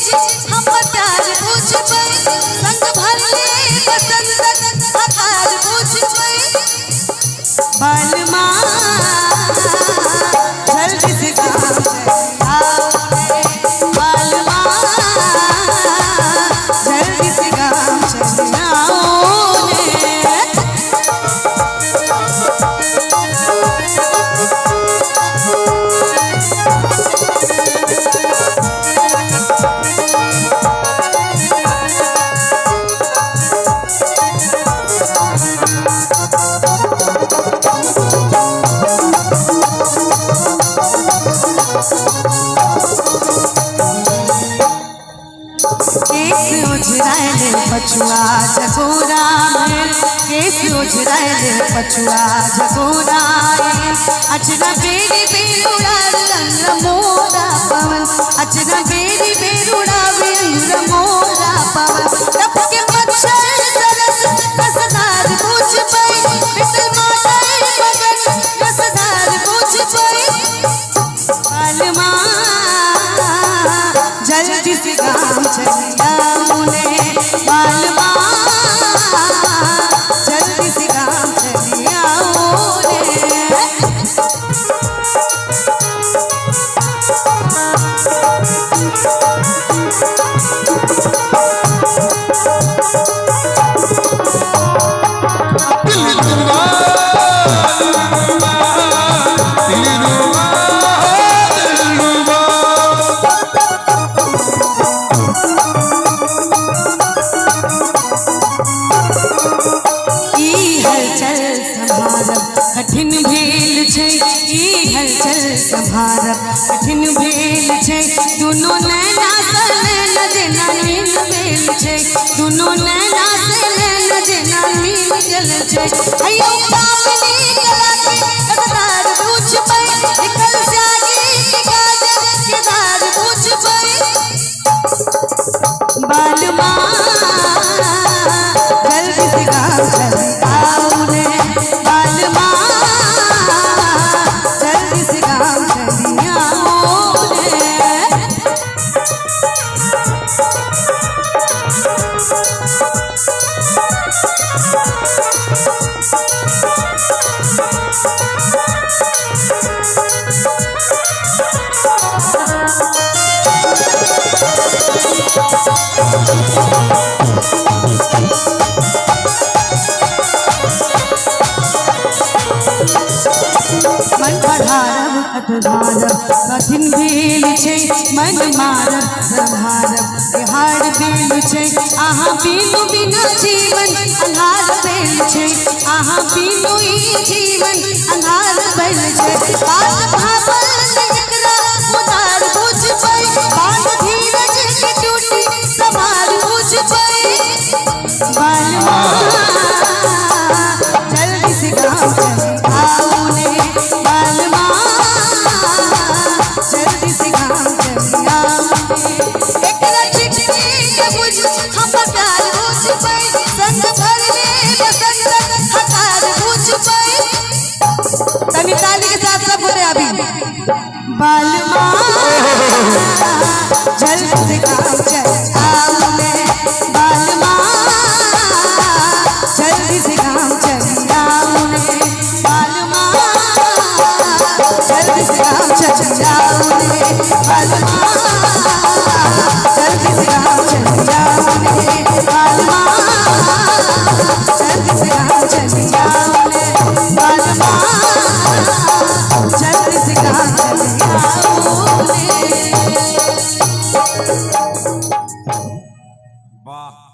हम प्यार पूछ पाई संग भरले बसंत हकार पूछ पाई बालमा जल्दी से काम आओ बालमा जल्दी से काम चले आओ पछुआ जगोरा केस उजराए पछुआ जगोरा अचना बेरी बेरुड़ा रंग मोरा पवन अचना बेरी बेरुड़ा रंग मोरा पवन तब के मच्छर सरस कसदार पूछ पाई बिटल माटर मगन कसदार पूछ पाई बालमा जल्दी से काम चलिया मुने बालमा जल्दी से काम चलिए आओ कठिन भेल छै ई हलचल संभारब कठिन भेल छै दुनो नैना से नैना जेना मिल भेल छै दुनो नैना से नैना जेना मिल गेल छै अयो कामनी गला के कदार पूछ पाई निकल जागी के काजल के दार पूछ पाई बालमा जल्दी से काम चले आओ ने बालमा जल्दी से काम चले आओ मन बढ़ारब अठधारब कठिन भेल छै मन मारब संहारब हार भेल छै अहाँ बिनु बिना जीवन अन्हार भेल छै अहाँ बिनु ई जीवन अन्हार भेल छै बात भावल एकरा उतार बुझ पाई बात धीरज के टूटी समार बुझ पाई बालमा जल्दी से काम चले आओ ने बालमा जल्दी से काम चले आओ एकरा चिट्ठी के बुझ हम प्यार बुझ पाई संग भरले बसंत हकार बुझ पाई तनी ताली के साथ सब बोले अभी बालमा जल्दी से काम चले आओ ने बालमा जल्दी से काम चले आओ ने बालमा जल्दी से काम चले आओ ने बालमा जल्दी से काम चले आओ ने बालमा जल्दी से काम चले आओ ने बालमा जल्दी से काम चले आओ ने वाह।